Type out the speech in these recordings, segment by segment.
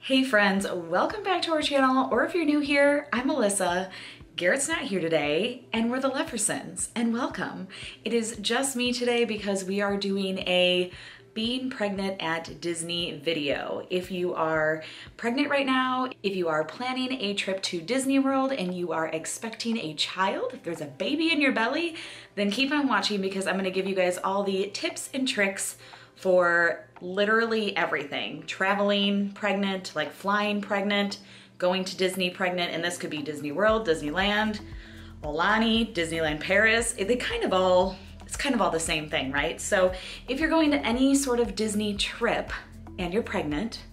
Hey friends, welcome back to our channel, or if you're new here, I'm Alyssa. Garrett's not here today, and we're the Leffersons, and welcome. It is just me today because we are doing a being pregnant at Disney video. If you are pregnant right now, if you are planning a trip to Disney World and you are expecting a child, if there's a baby in your belly, then keep on watching because I'm gonna give you guys all the tips and tricks for literally everything. Traveling pregnant, like flying pregnant, going to Disney pregnant, and this could be Disney World, Disneyland, Aulani, Disneyland Paris. It's kind of all the same thing, right? So if you're going to any sort of Disney trip and you're pregnant,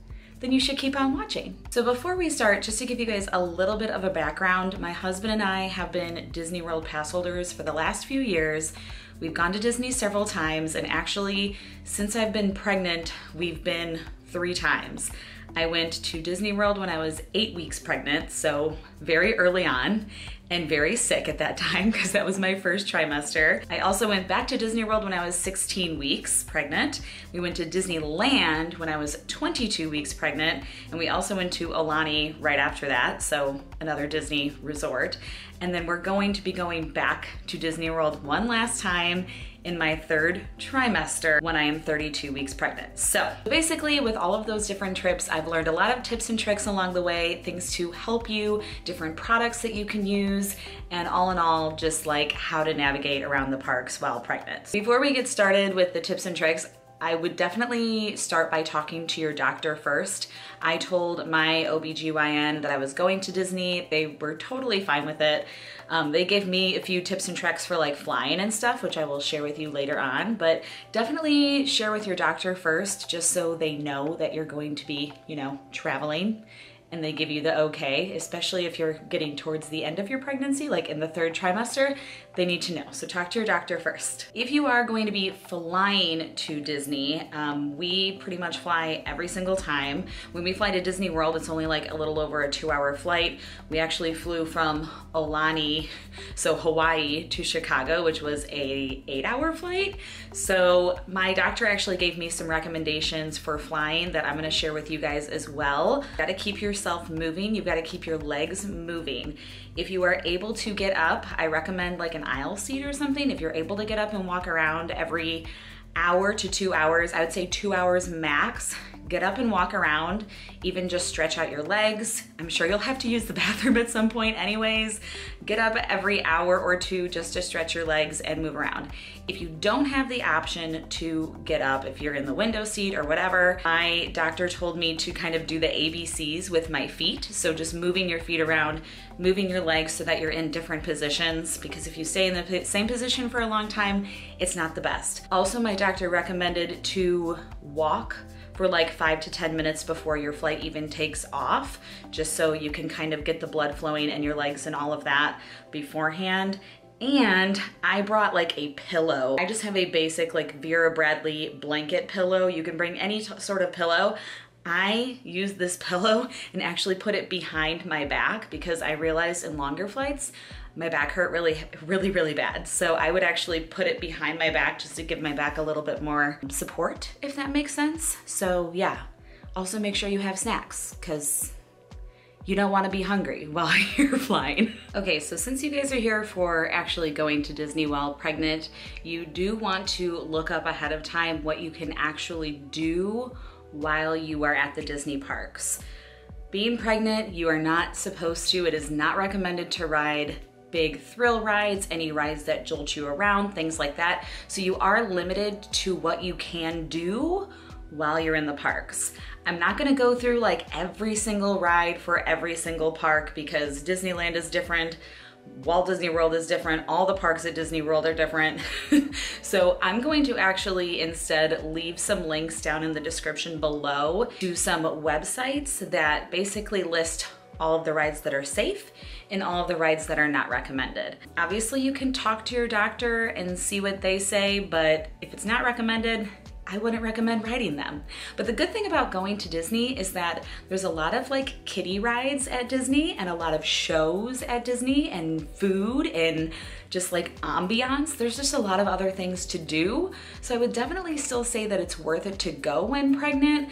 then you should keep on watching. So before we start, just to give you guys a little bit of a background, my husband and I have been Disney World pass holders for the last few years. We've gone to Disney several times, and actually, since I've been pregnant, we've been 3 times. I went to Disney World when I was 8 weeks pregnant, so very early on, and very sick at that time because that was my first trimester. I also went back to Disney World when I was 16 weeks pregnant. We went to Disneyland when I was 22 weeks pregnant, and we also went to Aulani right after that, so another Disney resort. And then we're going to be going back to Disney World one last time in my 3rd trimester when I am 32 weeks pregnant. So basically with all of those different trips, I've learned a lot of tips and tricks along the way, things to help you, different products that you can use, and all in all, just like how to navigate around the parks while pregnant. Before we get started with the tips and tricks, I would definitely start by talking to your doctor first. I told my OBGYN that I was going to Disney. They were totally fine with it. They gave me a few tips and tricks for like flying and stuff, which I will share with you later on, but definitely share with your doctor first, just so they know that you're going to be, traveling, and they give you the okay, especially if you're getting towards the end of your pregnancy, like in the 3rd trimester, they need to know. So talk to your doctor first. If you are going to be flying to Disney, we pretty much fly every single time. When we fly to Disney World, it's only like a little over a 2-hour flight. We actually flew from Aulani, so Hawaii, to Chicago, which was a 8-hour flight. So my doctor actually gave me some recommendations for flying that I'm gonna share with you guys as well. You gotta keep yourself moving. You've gotta keep your legs moving. If you are able to get up, I recommend like an aisle seat or something. If you're able to get up and walk around every hour to 2 hours, I would say 2 hours max. Get up and walk around, even just stretch out your legs. I'm sure you'll have to use the bathroom at some point anyways. Get up every hour or 2 just to stretch your legs and move around. If you don't have the option to get up, if you're in the window seat or whatever, my doctor told me to kind of do the ABCs with my feet. So just moving your feet around, moving your legs so that you're in different positions, because if you stay in the same position for a long time, it's not the best. Also, my doctor recommended to walk for like 5 to 10 minutes before your flight even takes off, just so you can kind of get the blood flowing in your legs and all of that beforehand. And I brought like a pillow. I just have a basic like Vera Bradley blanket pillow. You can bring any sort of pillow. I use this pillow and actually put it behind my back because I realized in longer flights, my back hurt really bad. So I would actually put it behind my back just to give my back a little bit more support, if that makes sense. So yeah, also make sure you have snacks because you don't want to be hungry while you're flying. Okay, so since you guys are here for actually going to Disney while pregnant, you do want to look up ahead of time what you can actually do while you are at the Disney parks. Being pregnant, you are not supposed to, it is not recommended to ride big thrill rides, any rides that jolt you around, things like that. So you are limited to what you can do while you're in the parks. I'm not gonna go through like every single ride for every single park because Disneyland is different, Walt Disney World is different, all the parks at Disney World are different. So I'm going to actually instead leave some links down in the description below to some websites that basically list all of the rides that are safe and all of the rides that are not recommended. Obviously you can talk to your doctor and see what they say, but if it's not recommended, I wouldn't recommend riding them. But the good thing about going to Disney is that there's a lot of like kiddie rides at Disney and a lot of shows at Disney and food and just like ambiance. There's just a lot of other things to do. So I would definitely still say that it's worth it to go when pregnant,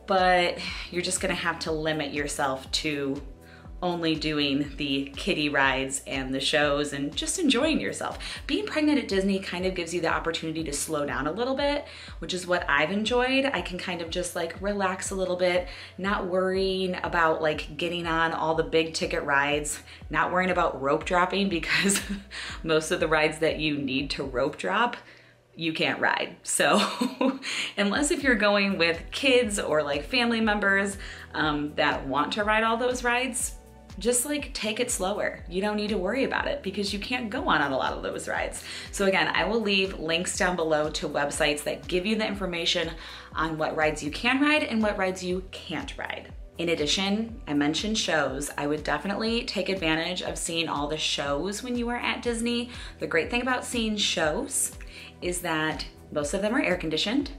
but you're just gonna have to limit yourself to only doing the kiddie rides and the shows and just enjoying yourself. Being pregnant at Disney kind of gives you the opportunity to slow down a little bit, which is what I've enjoyed. I can kind of just like relax a little bit, not worrying about like getting on all the big ticket rides, not worrying about rope dropping, because most of the rides that you need to rope drop, you can't ride. So unless if you're going with kids or like family members that want to ride all those rides, just like take it slower. You don't need to worry about it because you can't go on a lot of those rides. So again, I will leave links down below to websites that give you the information on what rides you can ride and what rides you can't ride. In addition, I mentioned shows. I would definitely take advantage of seeing all the shows when you are at Disney. The great thing about seeing shows is that most of them are air conditioned.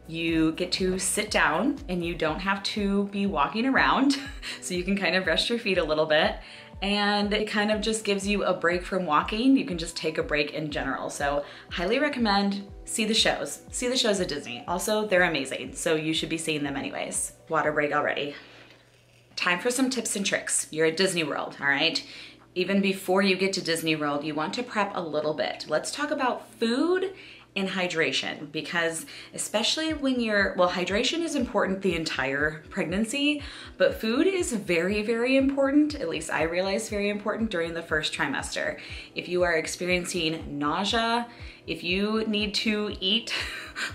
You get to sit down and you don't have to be walking around, so you can kind of rest your feet a little bit. And it kind of just gives you a break from walking. You can just take a break in general. So highly recommend see the shows. See the shows at Disney. Also, they're amazing, so you should be seeing them anyways. Water break already. Time for some tips and tricks. You're at Disney World, all right? Even before you get to Disney World, you want to prep a little bit. Let's talk about food and hydration, because especially when hydration is important the entire pregnancy, but food is very, very important. At least I realized very important during the first trimester. If you are experiencing nausea, if you need to eat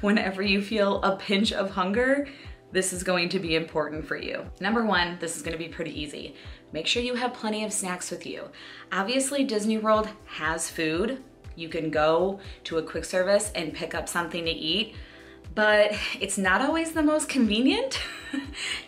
whenever you feel a pinch of hunger, this is going to be important for you. Number one, this is gonna be pretty easy. Make sure you have plenty of snacks with you. Obviously, Disney World has food. You can go to a quick service and pick up something to eat, but it's not always the most convenient.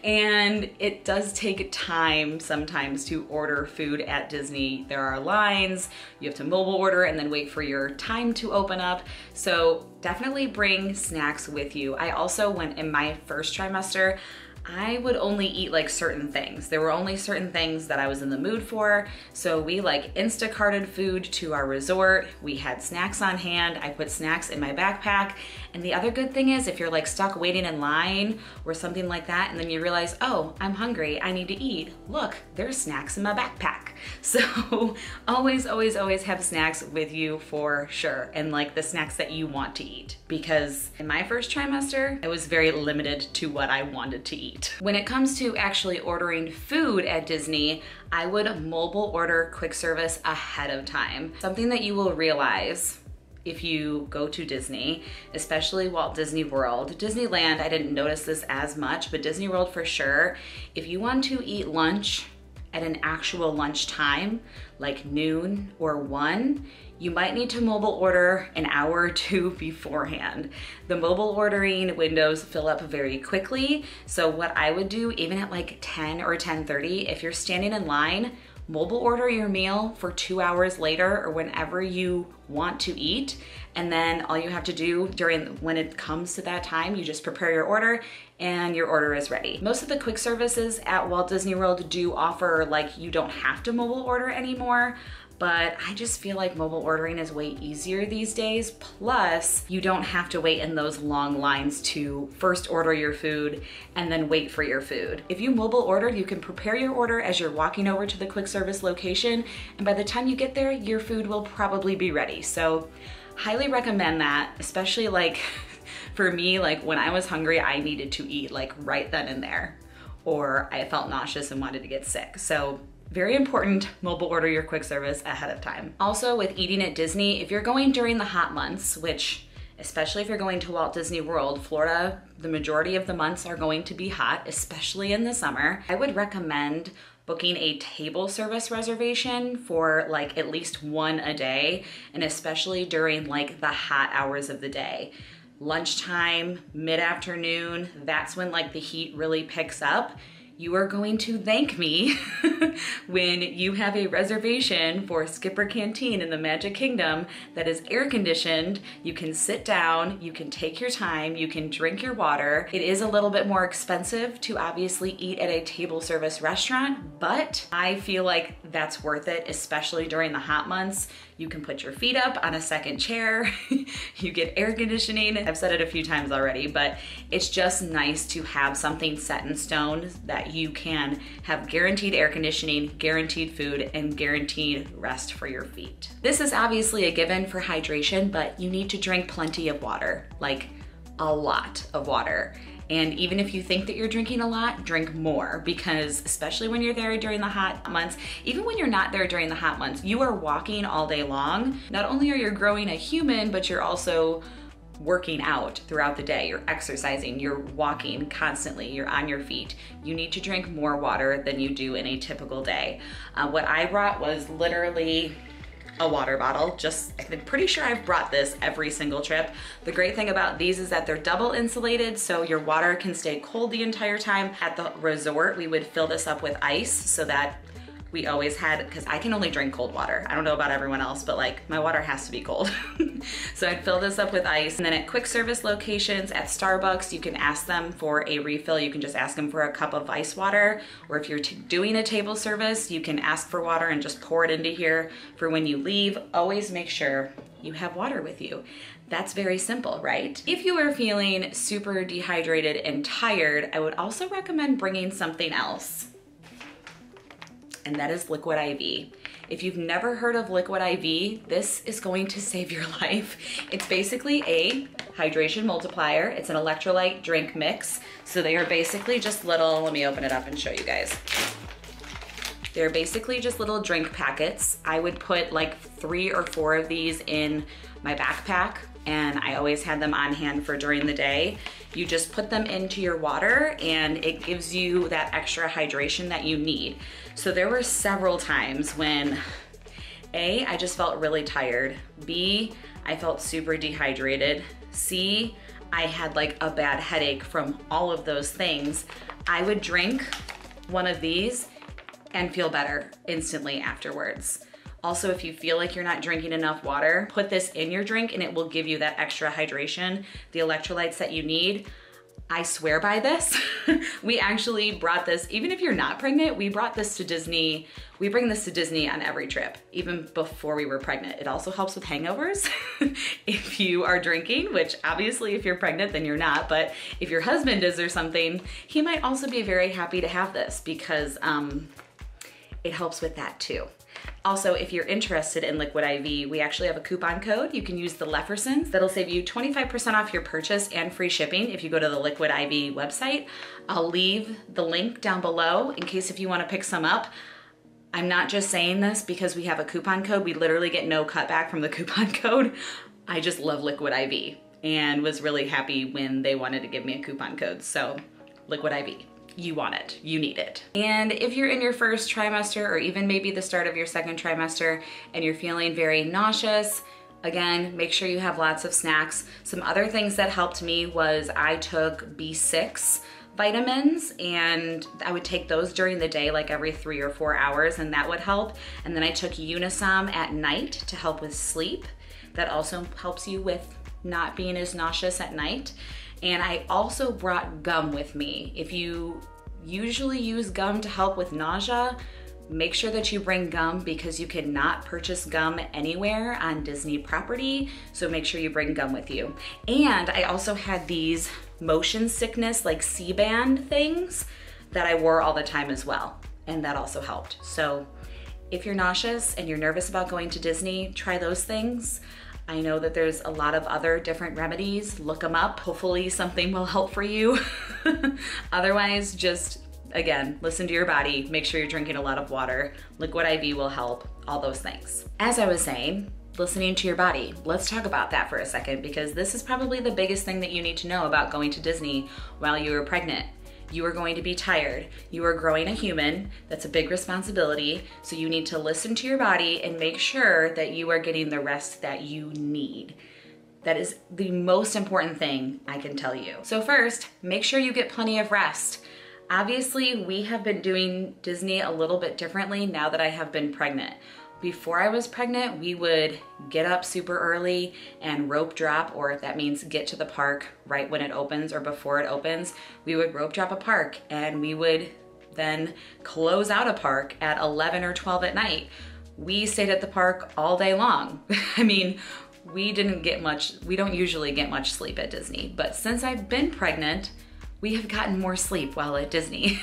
And it does take time sometimes to order food at Disney. There are lines, you have to mobile order and then wait for your time to open up. So definitely bring snacks with you. I also went in my first trimester, I would only eat like certain things. There were only certain things that I was in the mood for. So we like Instacarted food to our resort. We had snacks on hand. I put snacks in my backpack. And the other good thing is if you're like stuck waiting in line or something like that, and then you realize, oh, I'm hungry, I need to eat. Look, there's snacks in my backpack. So always, always, always have snacks with you for sure. And like the snacks that you want to eat. Because in my first trimester, I was very limited to what I wanted to eat. When it comes to actually ordering food at Disney, I would mobile order quick service ahead of time. Something that you will realize if you go to Disney, especially Walt Disney World. Disneyland, I didn't notice this as much, but Disney World for sure. If you want to eat lunch at an actual lunch time, like noon or 1, you might need to mobile order an hour or 2 beforehand. The mobile ordering windows fill up very quickly. So what I would do, even at like 10 or 10:30, if you're standing in line, mobile order your meal for 2 hours later or whenever you want to eat. And then all you have to do when it comes to that time, you just prepare your order and your order is ready. Most of the quick services at Walt Disney World do offer like you don't have to mobile order anymore, but I just feel like mobile ordering is way easier these days. Plus, you don't have to wait in those long lines to first order your food and then wait for your food. If you mobile order, you can prepare your order as you're walking over to the quick service location, and by the time you get there, your food will probably be ready. So highly recommend that, especially like for me, like when I was hungry, I needed to eat like right then and there, or I felt nauseous and wanted to get sick. So very important, mobile order your quick service ahead of time. Also with eating at Disney, if you're going during the hot months, which especially if you're going to Walt Disney World, Florida, the majority of the months are going to be hot, especially in the summer, I would recommend booking a table service reservation for like at least 1 a day, and especially during like the hot hours of the day. Lunchtime, mid-afternoon, that's when like the heat really picks up. you are going to thank me when you have a reservation for Skipper Canteen in the Magic Kingdom that is air conditioned. You can sit down, you can take your time, you can drink your water. It is a little bit more expensive to obviously eat at a table service restaurant, but I feel like that's worth it, especially during the hot months. You can put your feet up on a second chair, you get air conditioning. I've said it a few times already, but it's just nice to have something set in stone that you can have guaranteed air conditioning, guaranteed food, and guaranteed rest for your feet. This is obviously a given for hydration, but you need to drink plenty of water, like a lot of water. And even if you think that you're drinking a lot, drink more, because especially when you're there during the hot months, even when you're not there during the hot months, you are walking all day long. Not only are you growing a human, but you're also working out throughout the day. You're exercising, you're walking constantly, you're on your feet. You need to drink more water than you do in a typical day. What I brought was literally a water bottle. I'm pretty sure I've brought this every single trip. The great thing about these is that they're double insulated, so your water can stay cold the entire time. At the resort, we would fill this up with ice so that we always had, because I can only drink cold water. I don't know about everyone else, but like my water has to be cold. So I'd fill this up with ice. And then at quick service locations, at Starbucks, you can ask them for a refill. You can just ask them for a cup of ice water. Or if you're doing a table service, you can ask for water and just pour it into here for when you leave. Always make sure you have water with you. That's very simple, right? If you are feeling super dehydrated and tired, I would also recommend bringing something else, and that is Liquid IV. If you've never heard of Liquid IV, this is going to save your life. It's basically a hydration multiplier. It's an electrolyte drink mix. So they are basically just little, let me open it up and show you guys. They're basically just little drink packets. I would put like 3 or 4 of these in my backpack, and I always had them on hand for during the day. You just put them into your water and it gives you that extra hydration that you need. So there were several times when A, I just felt really tired. B, I felt super dehydrated. C, I had like a bad headache from all of those things. I would drink one of these and feel better instantly afterwards. Also, if you feel like you're not drinking enough water, put this in your drink and it will give you that extra hydration, the electrolytes that you need. I swear by this. We actually brought this, even if you're not pregnant, we brought this to Disney. We bring this to Disney on every trip, even before we were pregnant. It also helps with hangovers if you are drinking, which obviously if you're pregnant, then you're not. But if your husband is or something, he might also be very happy to have this because it helps with that too. Also, if you're interested in Liquid IV, we actually have a coupon code. You can use the Leffersons. That'll save you 25% off your purchase and free shipping if you go to the Liquid IV website. I'll leave the link down below in case if you want to pick some up. I'm not just saying this because we have a coupon code. We literally get no cutback from the coupon code. I just love Liquid IV and was really happy when they wanted to give me a coupon code. So Liquid IV. You want it, you need it. And if you're in your first trimester or even maybe the start of your second trimester and you're feeling very nauseous, again, make sure you have lots of snacks. Some other things that helped me was I took B6 vitamins and I would take those during the day, like every 3 or 4 hours, and that would help. And then I took Unisom at night to help with sleep. That also helps you with not being as nauseous at night. And I also brought gum with me. If you usually use gum to help with nausea, make sure that you bring gum because you cannot purchase gum anywhere on Disney property. So make sure you bring gum with you. And I also had these motion sickness, like C-band things that I wore all the time as well. And that also helped. So if you're nauseous and you're nervous about going to Disney, try those things. I know that there's a lot of other different remedies. Look them up. Hopefully something will help for you. Otherwise, just, again, listen to your body. Make sure you're drinking a lot of water. Liquid IV will help. All those things. As I was saying, listening to your body. Let's talk about that for a second because this is probably the biggest thing that you need to know about going to Disney while you are pregnant. You are going to be tired. You are growing a human. That's a big responsibility. So you need to listen to your body and make sure that you are getting the rest that you need. That is the most important thing I can tell you. So first, make sure you get plenty of rest. Obviously, we have been doing Disney a little bit differently now that I have been pregnant. Before I was pregnant, we would get up super early and rope drop, or if that means get to the park right when it opens or before it opens, we would rope drop a park and we would then close out a park at 11 or 12 at night. We stayed at the park all day long. I mean, we don't usually get much sleep at Disney, but since I've been pregnant, we have gotten more sleep while at Disney.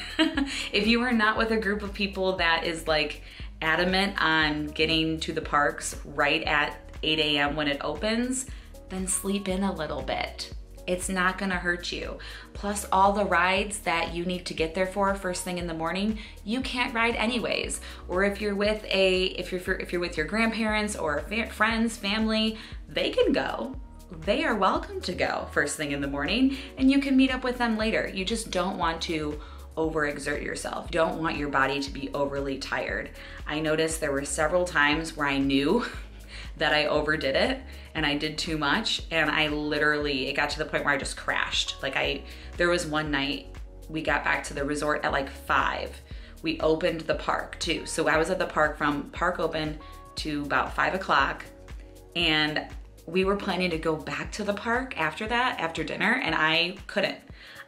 If you are not with a group of people that is like adamant on getting to the parks right at 8 a.m. when it opens, then sleep in a little bit. It's not gonna hurt you. Plus all the rides that you need to get there for first thing in the morning, you can't ride anyways. Or if you're with if you're with your grandparents or friends, family, they can go. They are welcome to go first thing in the morning and you can meet up with them later. You just don't want to overexert yourself. You don't want your body to be overly tired. I noticed there were several times where I knew that I overdid it and I did too much, and it got to the point where I just crashed. There was one night we got back to the resort at like 5. We opened the park too. So I was at the park from park open to about 5 o'clock, and we were planning to go back to the park after that, after dinner, and I couldn't.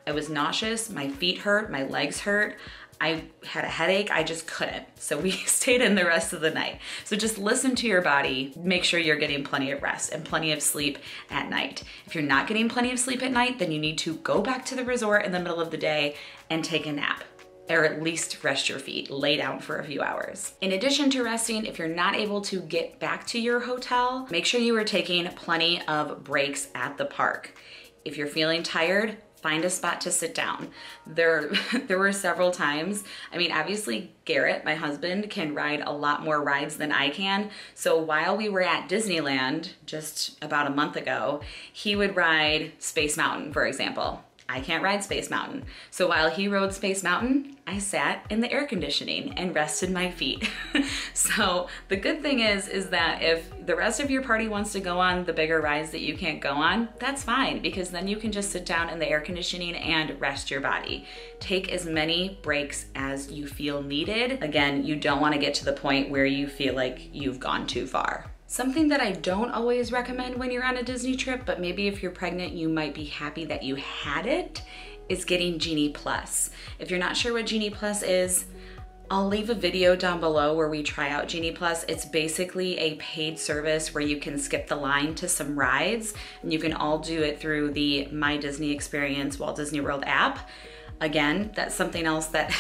I was nauseous, my feet hurt, my legs hurt. I had a headache, I just couldn't. So we stayed in the rest of the night. So just listen to your body, make sure you're getting plenty of rest and plenty of sleep at night. If you're not getting plenty of sleep at night, then you need to go back to the resort in the middle of the day and take a nap, or at least rest your feet, lay down for a few hours. In addition to resting, if you're not able to get back to your hotel, make sure you are taking plenty of breaks at the park. If you're feeling tired, find a spot to sit down. There were several times. I mean, obviously Garrett, my husband, can ride a lot more rides than I can. So while we were at Disneyland just about a month ago, he would ride Space Mountain, for example. I can't ride Space Mountain. So while he rode Space Mountain, I sat in the air conditioning and rested my feet. So the good thing is that if the rest of your party wants to go on the bigger rides that you can't go on, that's fine, because then you can just sit down in the air conditioning and rest your body. Take as many breaks as you feel needed. Again, you don't want to get to the point where you feel like you've gone too far. Something that I don't always recommend when you're on a Disney trip, but maybe if you're pregnant, you might be happy that you had it, is getting Genie Plus. If you're not sure what Genie Plus is, I'll leave a video down below where we try out Genie Plus. It's basically a paid service where you can skip the line to some rides, and you can all do it through the My Disney Experience Walt Disney World app. Again, that's something else that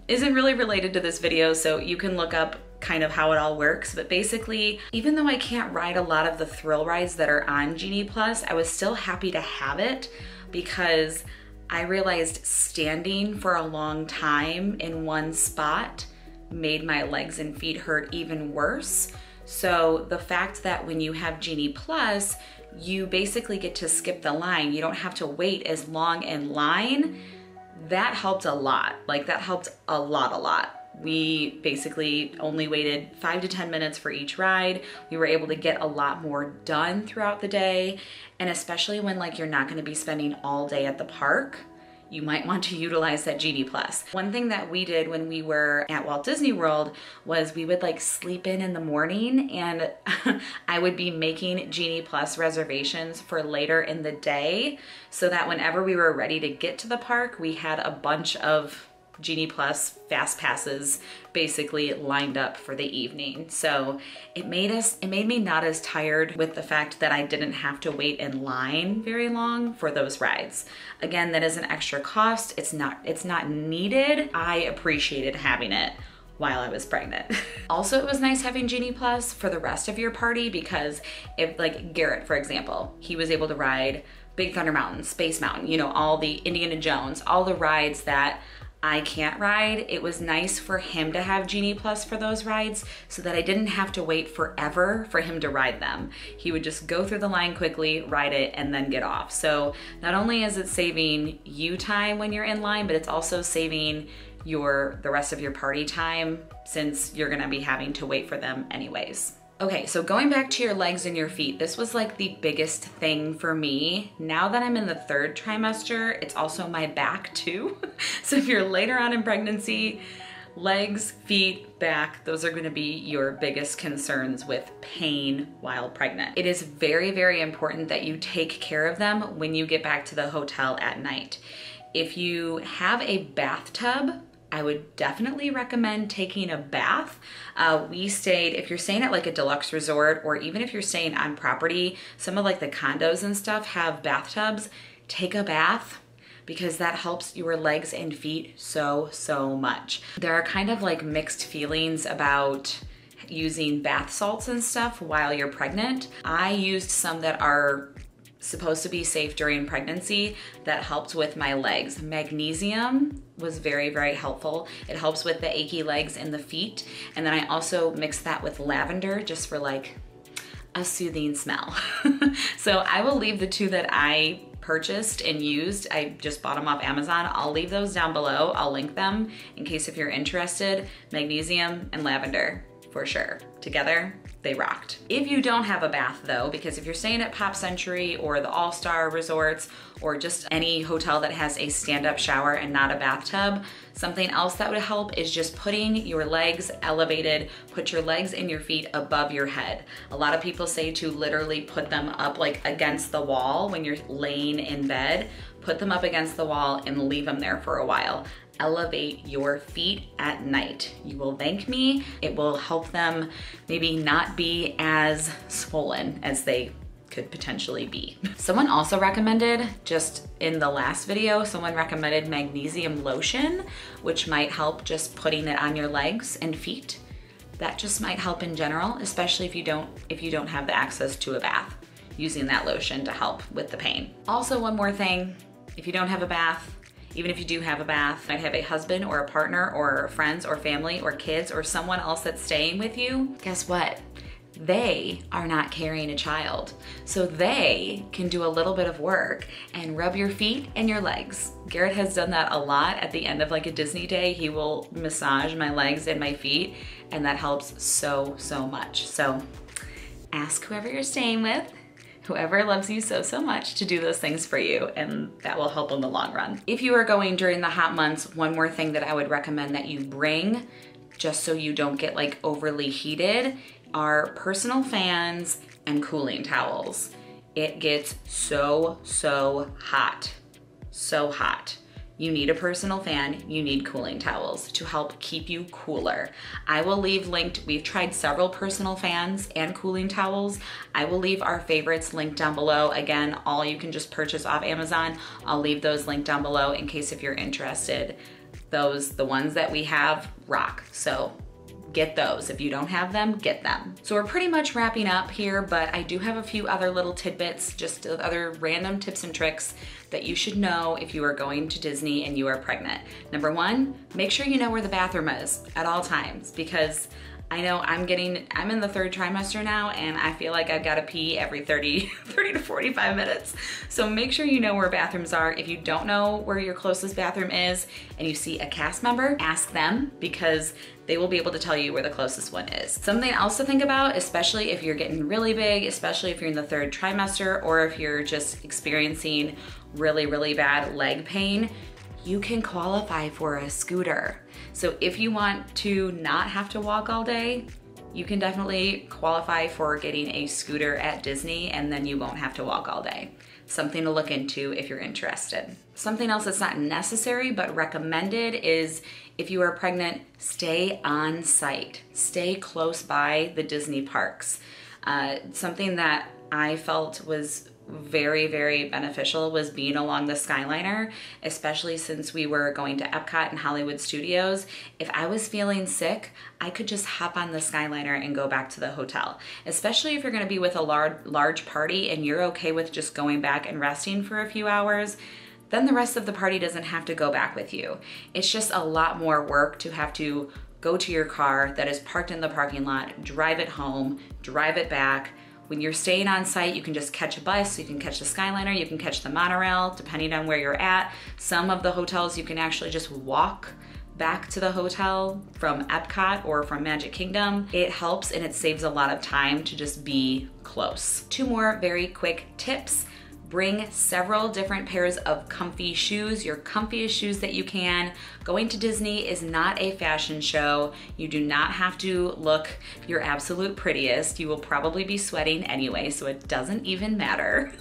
isn't really related to this video, so you can look up kind of how it all works. But basically, even though I can't ride a lot of the thrill rides that are on Genie Plus, I was still happy to have it because I realized standing for a long time in one spot made my legs and feet hurt even worse. So the fact that when you have Genie Plus, you basically get to skip the line. You don't have to wait as long in line. That helped a lot. Like, that helped a lot. We basically only waited 5 to 10 minutes for each ride. We were able to get a lot more done throughout the day. And especially when you're not gonna be spending all day at the park, you might want to utilize that Genie Plus. One thing that we did when we were at Walt Disney World was we would sleep in the morning, and I would be making Genie Plus reservations for later in the day so that whenever we were ready to get to the park, we had a bunch of Genie Plus fast passes basically lined up for the evening. So it made me not as tired with the fact that I didn't have to wait in line very long for those rides. Again, that is an extra cost. It's not needed. I appreciated having it while I was pregnant. Also, it was nice having Genie Plus for the rest of your party, because if Garrett, for example, he was able to ride Big Thunder Mountain, Space Mountain, all the Indiana Jones, all the rides that I can't ride. It was nice for him to have Genie Plus for those rides so that I didn't have to wait forever for him to ride them. He would just go through the line quickly, ride it, and then get off. So not only is it saving you time when you're in line, but it's also saving the rest of your party time, since you're gonna be having to wait for them anyways. Okay, so going back to your legs and your feet, this was like the biggest thing for me. Now that I'm in the 3rd trimester, it's also my back too. So if you're later on in pregnancy, legs, feet, back, those are gonna be your biggest concerns with pain while pregnant. It is very, very important that you take care of them when you get back to the hotel at night. If you have a bathtub, I would definitely recommend taking a bath. We stayed, if you're staying at like a deluxe resort, or even if you're staying on property, some of like the condos and stuff have bathtubs. Take a bath, because that helps your legs and feet so, so much. There are kind of like mixed feelings about using bath salts and stuff while you're pregnant. I used some that are supposed to be safe during pregnancy that helped with my legs. Magnesium was very, very helpful. It helps with the achy legs and the feet. And then I also mixed that with lavender just for like a soothing smell. So I will leave the 2 that I purchased and used. I just bought them off Amazon. I'll leave those down below. I'll link them in case if you're interested. Magnesium and lavender for sure. Together, they rocked. If you don't have a bath though, because if you're staying at Pop Century or the All-Star Resorts or just any hotel that has a stand-up shower and not a bathtub, something else that would help is just putting your legs elevated, put your legs and your feet above your head. A lot of people say to literally put them up like against the wall when you're laying in bed. Put them up against the wall and leave them there for a while. Elevate your feet at night. You will thank me. It will help them maybe not be as swollen as they could potentially be. Someone also recommended, just in the last video, someone recommended magnesium lotion, which might help just putting it on your legs and feet. That just might help in general, especially if you don't have the access to a bath, using that lotion to help with the pain. Also, one more thing, if you don't have a bath, even if you do have a bath, might have a husband or a partner or friends or family or kids or someone else that's staying with you, guess what? They are not carrying a child. So they can do a little bit of work and rub your feet and your legs. Garrett has done that a lot at the end of like a Disney day. He will massage my legs and my feet, and that helps so, so much. So ask whoever you're staying with, whoever loves you so, so much, to do those things for you, and that will help in the long run. If you are going during the hot months, one more thing that I would recommend that you bring, just so you don't get like overly heated, are personal fans and cooling towels. It gets so, so hot, so hot. You need a personal fan, you need cooling towels to help keep you cooler. I will leave linked, we've tried several personal fans and cooling towels. I will leave our favorites linked down below. Again, all you can just purchase off Amazon. I'll leave those linked down below in case if you're interested. The ones that we have rock, so get those. If you don't have them, get them. So we're pretty much wrapping up here, but I do have a few other little tidbits, just other random tips and tricks that you should know if you are going to Disney and you are pregnant. Number 1, make sure you know where the bathroom is at all times, because I know I'm in the 3rd trimester now, and I feel like I've got to pee every 30 to 45 minutes. So make sure you know where bathrooms are. If you don't know where your closest bathroom is and you see a cast member, ask them, because they will be able to tell you where the closest one is. Something else to think about, especially if you're getting really big, especially if you're in the 3rd trimester, or if you're just experiencing really, really bad leg pain, you can qualify for a scooter. So if you want to not have to walk all day, you can definitely qualify for getting a scooter at Disney, and then you won't have to walk all day. Something to look into if you're interested. Something else that's not necessary but recommended is, if you are pregnant, stay on site. Stay close by the Disney parks. Something that I felt was very, very beneficial was being along the Skyliner, especially since we were going to Epcot and Hollywood Studios. If I was feeling sick, I could just hop on the Skyliner and go back to the hotel. Especially if you're gonna be with a large party and you're okay with just going back and resting for a few hours, then the rest of the party doesn't have to go back with you. It's just a lot more work to have to go to your car that is parked in the parking lot, drive it home, drive it back. When you're staying on site, you can just catch a bus, you can catch the Skyliner, you can catch the monorail, depending on where you're at. Some of the hotels you can actually just walk back to the hotel from Epcot or from Magic Kingdom, it helps and it saves a lot of time to just be close. 2 more very quick tips. Bring several different pairs of comfy shoes, your comfiest shoes that you can. Going to Disney is not a fashion show. You do not have to look your absolute prettiest. You will probably be sweating anyway, so it doesn't even matter.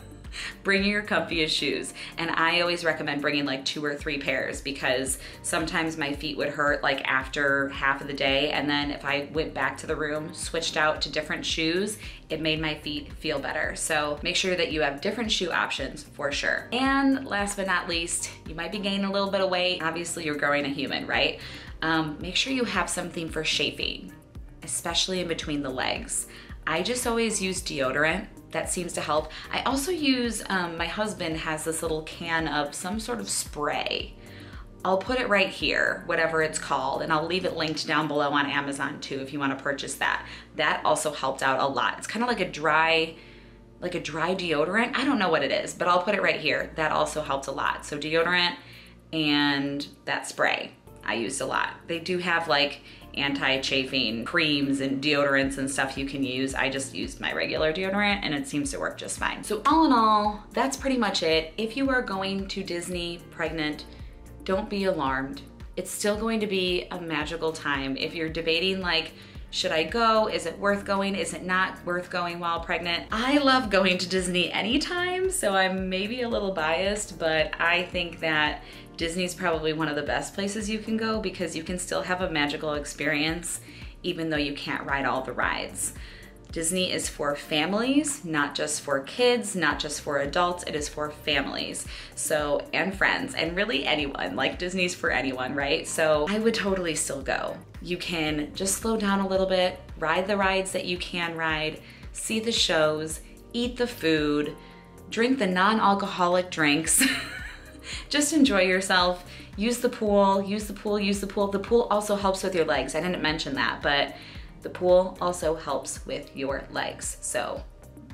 Bring your comfiest shoes. And I always recommend bringing like 2 or 3 pairs because sometimes my feet would hurt like after half of the day, and then if I went back to the room, switched out to different shoes, it made my feet feel better. So make sure that you have different shoe options for sure. And last but not least, you might be gaining a little bit of weight. Obviously you're growing a human, right? Make sure you have something for chafing, especially in between the legs. I just always use deodorant. That seems to help. I also use, my husband has this little can of some sort of spray. I'll put it right here, whatever it's called, and I'll leave it linked down below on Amazon too if you want to purchase that. That also helped out a lot. It's kind of like a dry deodorant. I don't know what it is, but I'll put it right here. That also helped a lot. So deodorant and that spray I used a lot. They do have like anti-chafing creams and deodorants and stuff you can use. I just used my regular deodorant and it seems to work just fine. So all in all, that's pretty much it. If you are going to Disney pregnant, don't be alarmed. It's still going to be a magical time. If you're debating like, should I go? Is it worth going? Is it not worth going while pregnant? I love going to Disney anytime, so I'm maybe a little biased, but I think that Disney's probably one of the best places you can go because you can still have a magical experience even though you can't ride all the rides. Disney is for families, not just for kids, not just for adults, it is for families. So, and friends, and really anyone, like Disney's for anyone, right? So I would totally still go. You can just slow down a little bit, ride the rides that you can ride, see the shows, eat the food, drink the non-alcoholic drinks. Just enjoy yourself, use the pool, use the pool, use the pool. The pool also helps with your legs. I didn't mention that, but the pool also helps with your legs. So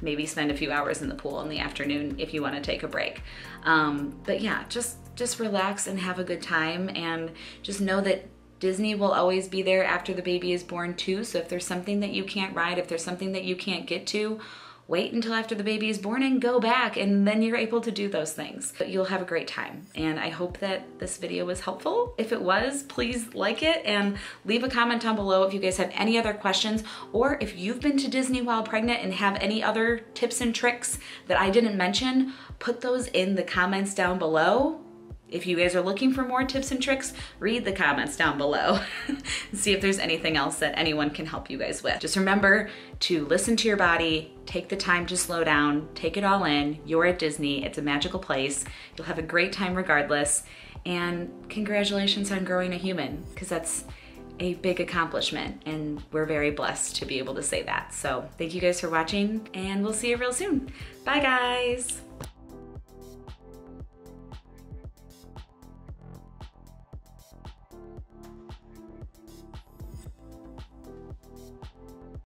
maybe spend a few hours in the pool in the afternoon if you want to take a break. But yeah, just relax and have a good time, and just know that Disney will always be there after the baby is born too. So if there's something that you can't ride, if there's something that you can't get to, wait until after the baby is born and go back, and then you're able to do those things. But you'll have a great time. And I hope that this video was helpful. If it was, please like it and leave a comment down below if you guys have any other questions, or if you've been to Disney while pregnant and have any other tips and tricks that I didn't mention, put those in the comments down below. If you guys are looking for more tips and tricks, read the comments down below and see if there's anything else that anyone can help you guys with. Just remember to listen to your body, take the time to slow down, take it all in. You're at Disney, it's a magical place. You'll have a great time regardless. And congratulations on growing a human, because that's a big accomplishment and we're very blessed to be able to say that. So thank you guys for watching, and we'll see you real soon. Bye guys.